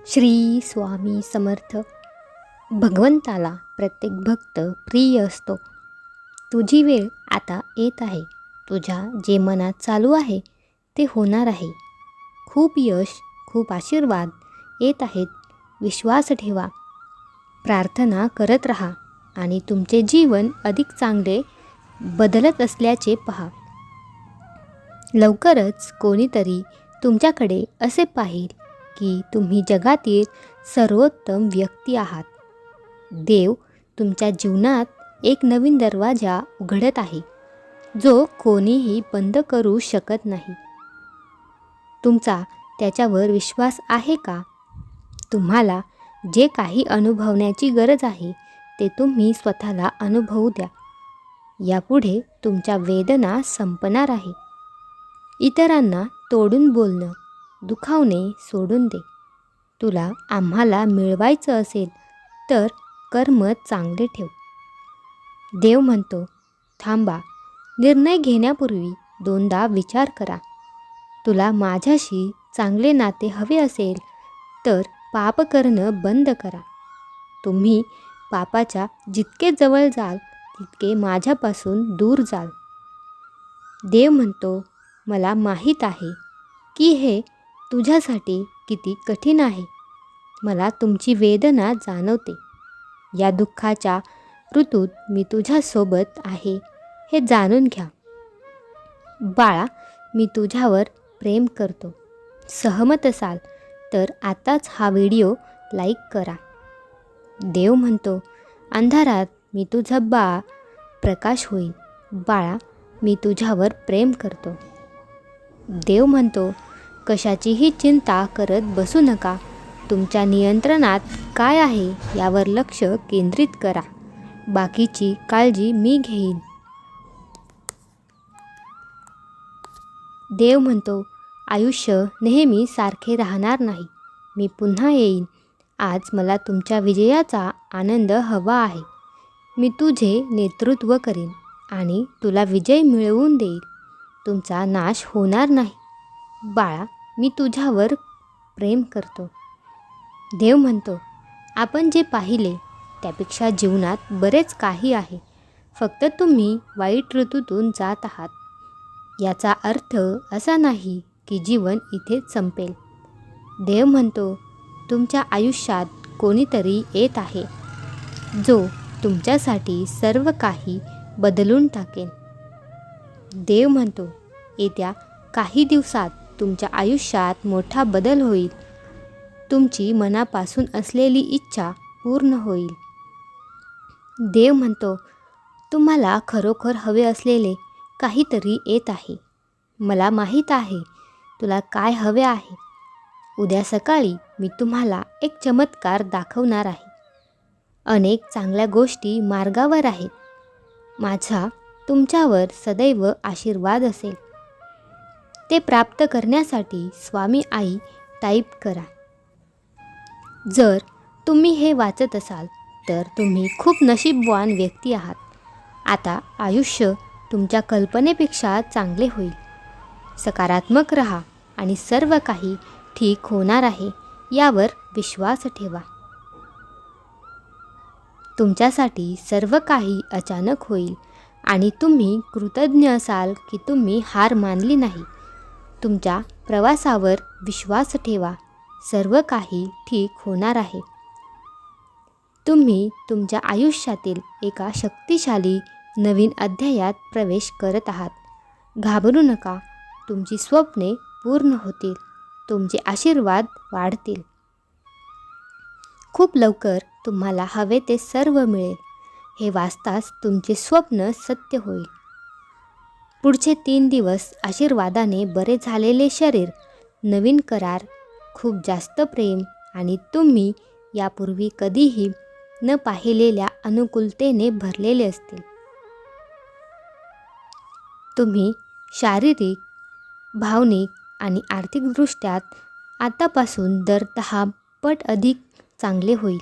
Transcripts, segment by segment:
श्री स्वामी समर्थ. भगवंताला प्रत्येक भक्त प्रिय असतो. तुझी वेळ आता येत आहे. तुझ्या जे मनात चालू आहे ते होणार आहे. खूप यश, खूप आशीर्वाद येत आहेत. विश्वास ठेवा, प्रार्थना करत राहा आणि तुमचे जीवन अधिक चांगले बदलत असल्याचे पहा. लवकरच कोणीतरी तुमच्याकडे असे पाहील की तुम्ही जगातील सर्वोत्तम व्यक्ती आहात. देव तुमच्या जीवनात एक नवीन दरवाजा उघडत आहे, जो कोणीही बंद करू शकत नाही. तुमचा त्याच्यावर विश्वास आहे का? तुम्हाला जे काही अनुभवण्याची गरज आहे ते तुम्ही स्वतःला अनुभवू द्या. यापुढे तुमच्या वेदना संपणार आहे. इतरांना तोडून बोलणं, दुखावणे सोडून दे. तुला आम्हाला मिळवायचं असेल तर कर्म चांगले ठेव. देव म्हणतो, थांबा. निर्णय घेण्यापूर्वी दोनदा विचार करा. तुला माझ्याशी चांगले नाते हवे असेल तर पाप करणं बंद करा. तुम्ही पापाच्या जितके जवळ जाल तितके माझ्यापासून दूर जाल. देव म्हणतो, मला माहीत आहे की हे तुझ्यासाठी किती कठीण आहे. मला तुमची वेदना जाणवते. या दुःखाच्या ऋतूत मी तुझ्यासोबत आहे हे जाणून घ्या. बाळा, मी तुझ्यावर प्रेम करतो. सहमत असाल तर आताच हा व्हिडिओ लाईक करा. देव म्हणतो, अंधारात मी तुझा प्रकाश होईल. बाळा, मी तुझ्यावर प्रेम करतो. देव म्हणतो, कशाचीही चिंता करत बसू नका. तुमच्या नियंत्रणात काय आहे यावर लक्ष केंद्रित करा. बाकीची काळजी मी घेईन. देव म्हणतो, आयुष्य नेहमी सारखे राहणार नाही. मी पुन्हा येईन. आज मला तुमच्या विजयाचा आनंद हवा आहे. मी तुझे नेतृत्व करीन आणि तुला विजय मिळवून देईल. तुमचा नाश होणार नाही. बाळा, मी तुझ्यावर प्रेम करतो. देव म्हणतो, आपण जे पाहिले त्यापेक्षा जीवनात बरेच काही आहे. फक्त तुम्ही वाईट ऋतूतून जात आहात. याचा अर्थ असा नाही की जीवन इथेच संपेल. देव म्हणतो, तुमच्या आयुष्यात कोणीतरी येत आहे जो तुमच्यासाठी सर्व काही बदलून टाकेल. देव म्हणतो, येत्या काही दिवसात तुमच्या आयुष्यात मोठा बदल होईल. तुमची मनापासून असलेली इच्छा पूर्ण होईल. देव म्हणतो, तुम्हाला खरोखर हवे असलेले काहीतरी येत आहे. मला माहीत आहे तुला काय हवे आहे. उद्या सकाळी मी तुम्हाला एक चमत्कार दाखवणार आहे. अनेक चांगल्या गोष्टी मार्गावर आहेत. माझा तुमच्यावर सदैव आशीर्वाद असेल. ते प्राप्त करण्यासाठी स्वामी आई टाईप करा. जर तुम्ही हे वाचत असाल तर तुम्ही खूप नशीबवान व्यक्ती आहात. आता आयुष्य तुमच्या कल्पनेपेक्षा चांगले होईल. सकारात्मक राहा आणि सर्व काही ठीक होणार आहे यावर विश्वास ठेवा. तुमच्यासाठी सर्व काही अचानक होईल आणि तुम्ही कृतज्ञ असाल की तुम्ही हार मानली नाही. तुमच्या प्रवासावर विश्वास ठेवा. सर्व काही ठीक होणार आहे. तुम्ही तुमच्या आयुष्यातील एका शक्तिशाली नवीन अध्यायात प्रवेश करत आहात. घाबरू नका. तुमची स्वप्ने पूर्ण होतील. तुमचे आशीर्वाद वाढतील. खूप लवकर तुम्हाला हवे ते सर्व मिळेल. हे वाचताच तुमचे स्वप्न सत्य होईल. पुढचे 3 दिवस आशीर्वादाने बरे झालेले शरीर, नवीन करार, खूप जास्त प्रेम आणि तुम्ही यापूर्वी कधीही न पाहिलेल्या अनुकूलतेने भरलेले असतील. तुम्ही शारीरिक, भावनिक आणि आर्थिकदृष्ट्या आतापासून दर 10 पट अधिक चांगले होईल.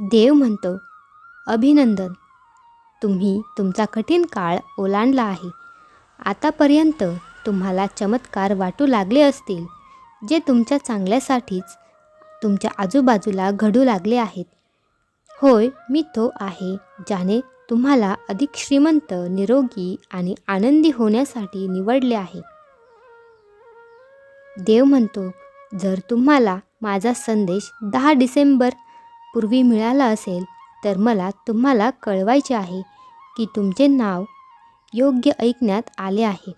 देव म्हणतो, अभिनंदन. तुम्ही तुमचा कठीण काळ ओलांडला आहे. आतापर्यंत तुम्हाला चमत्कार वाटू लागले असतील जे तुमच्या चांगल्यासाठीच तुमच्या आजूबाजूला घडू लागले आहेत. होय, मी तो आहे ज्याने तुम्हाला अधिक श्रीमंत, निरोगी आणि आनंदी होण्यासाठी निवडले आहे. देव म्हणतो, जर तुम्हाला माझा संदेश 10 डिसेंबर पूर्वी मिळाला असेल तर मला तुम्हाला कळवायचे आहे की तुमचे नाव योग्य ऐकण्यात आले आहे.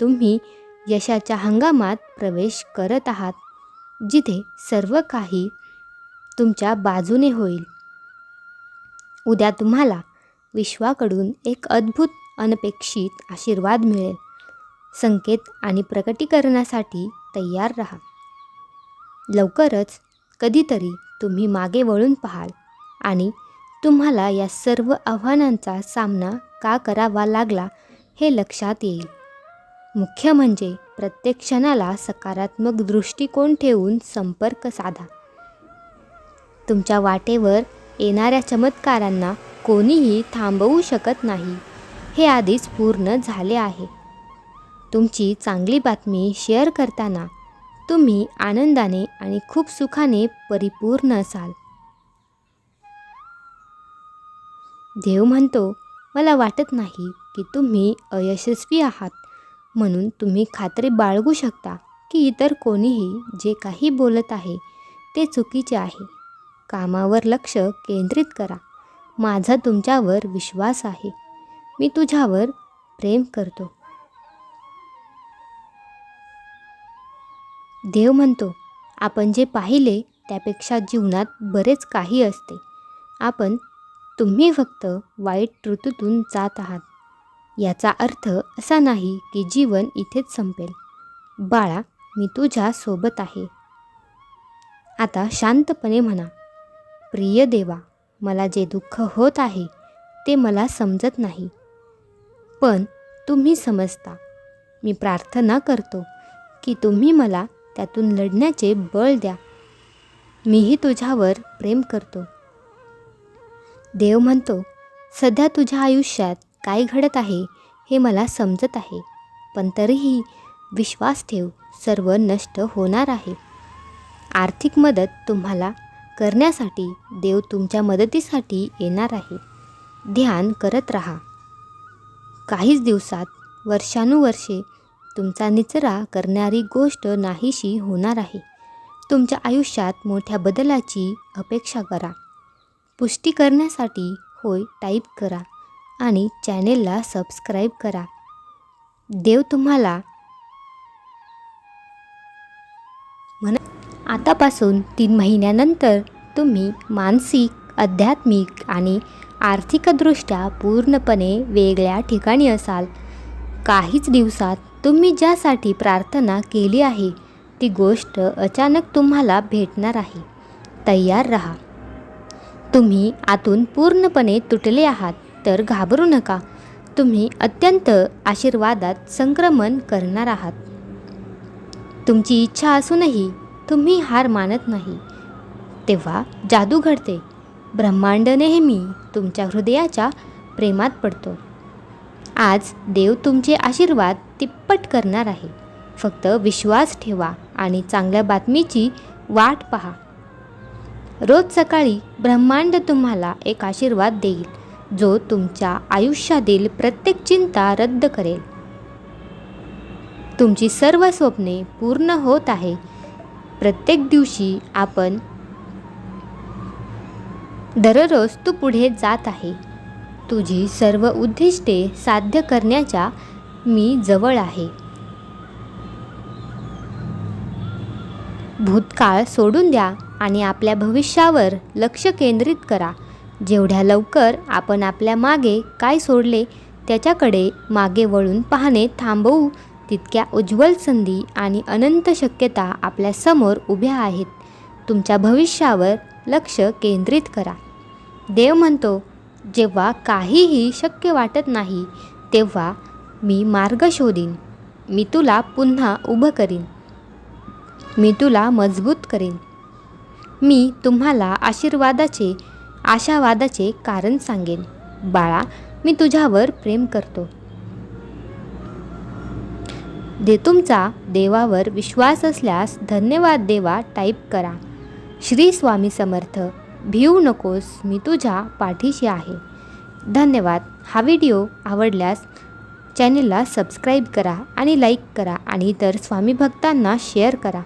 तुम्ही यशाच्या हंगामात प्रवेश करत आहात, जिथे सर्व काही तुमच्या बाजूने होईल. उद्या तुम्हाला विश्वाकडून एक अद्भुत, अनपेक्षित आशीर्वाद मिळेल. संकेत आणि प्रकटीकरणासाठी तयार राहा. लवकरच कधीतरी तुम्ही मागे वळून पाहाल आणि तुम्हाला या सर्व आव्हानांचा सामना का करावा लागला हे लक्षात येईल. मुख्य म्हणजे प्रत्येक क्षणाला सकारात्मक दृष्टिकोन ठेवून संपर्क साधा. तुमच्या वाटेवर येणाऱ्या चमत्कारांना कोणीही थांबवू शकत नाही, हे आधीच पूर्ण झाले आहे. तुमची चांगली बातमी शेअर करताना तुम्ही आनंदाने आणि खूप सुखाने परिपूर्ण असाल. देव म्हणतो, मला वाटत नाही की तुम्ही अयशस्वी आहात, म्हणून तुम्ही खात्री बाळगू शकता की इतर कोणीही जे काही बोलत आहे ते चुकीचे आहे. कामावर लक्ष केंद्रित करा. माझा तुमच्यावर विश्वास आहे. मी तुझ्यावर प्रेम करतो. देव म्हणतो, आपण जे पाहिले त्यापेक्षा जीवनात बरेच काही असते. तुम्ही फक्त वाईट ऋतूतून जात आहात. याचा अर्थ असा नाही की जीवन इथेच संपेल. बाळा, मी तुझ्या सोबत आहे. आता शांतपणे म्हणा, प्रिय देवा, मला जे दुःख होत आहे ते मला समजत नाही, पण तुम्ही समजता. मी प्रार्थना करतो की तुम्ही मला त्यातून लढण्याचे बळ द्या. मीही तुझ्यावर प्रेम करतो. देव म्हणतो, सध्या तुझ्या आयुष्यात काय घडत आहे हे मला समजत आहे, पण तरीही विश्वास ठेव, सर्व नष्ट होणार आहे. आर्थिक मदत तुम्हाला करण्यासाठी देव तुमच्या मदतीसाठी येणार आहे. ध्यान करत राहा. काहीच दिवसात, वर्षानुवर्षे तुमचा निचरा करणारी गोष्ट नाहीशी होणार आहे. तुमच्या आयुष्यात मोठ्या बदलाची अपेक्षा करा. पुष्टी करण्यासाठी होय टाईप करा आणि चॅनेलला सबस्क्राईब करा. देव तुम्हाला आतापासून 3 महिन्यानंतर तुम्ही मानसिक, आध्यात्मिक आणि आर्थिकदृष्ट्या पूर्णपणे वेगळ्या ठिकाणी असाल. काहीच दिवसात तुम्ही ज्यासाठी प्रार्थना केली आहे ती गोष्ट अचानक तुम्हाला भेटणार आहे. तयार राहा. तुम्ही आतून पूर्णपणे तुटले आहात तर घाबरू नका. तुम्ही अत्यंत आशीर्वादात संक्रमण करणार आहात. तुमची इच्छा असूनही तुम्ही हार मानत नाही, तेव्हा जादू घडते. ब्रह्मांड नेहमी तुमच्या हृदयाच्या प्रेमात पडतो. आज देव तुमचे आशीर्वाद तिप्पट करणार आहे. फक्त विश्वास ठेवा आणि चांगल्या बातमीची वाट पहा. रोज सकाळी ब्रह्मांड तुम्हाला एक आशीर्वाद देईल, जो तुमच्या आयुष्यातील प्रत्येक चिंता रद्द करेल. तुमची सर्व स्वप्ने पूर्ण होत आहे. प्रत्येक दिवशी दररोज तू पुढे जात आहे. तुझी सर्व उद्दिष्टे साध्य करण्याच्या मी जवळ आहे. भूतकाळ सोडून द्या आणि आपल्या भविष्यावर लक्ष केंद्रित करा. जेवढ्या लवकर आपण आपल्या मागे काय सोडले त्याच्याकडे मागे वळून पाहणे थांबवू, तितक्या उज्ज्वल संधी आणि अनंत शक्यता आपल्यासमोर उभ्या आहेत. तुमच्या भविष्यावर लक्ष केंद्रित करा. देव म्हणतो, जेव्हा काहीही शक्य वाटत नाही तेव्हा मी मार्ग शोधीन. मी तुला पुन्हा उभं करीन. मी तुला मजबूत करीन. मी तुम्हाला आशावादाचे कारण सांगेन. बाळा, मी तुझ्यावर प्रेम करतो. तुमचा देवावर विश्वास असल्यास धन्यवाद देवा टाईप करा. श्री स्वामी समर्थ. भिवू नकोस, मी तुझ्या पाठीशी आहे. धन्यवाद. हा व्हिडिओ आवडल्यास चॅनलला सबस्क्राईब करा आणि लाईक करा आणि इतर स्वामी भक्तांना शेअर करा.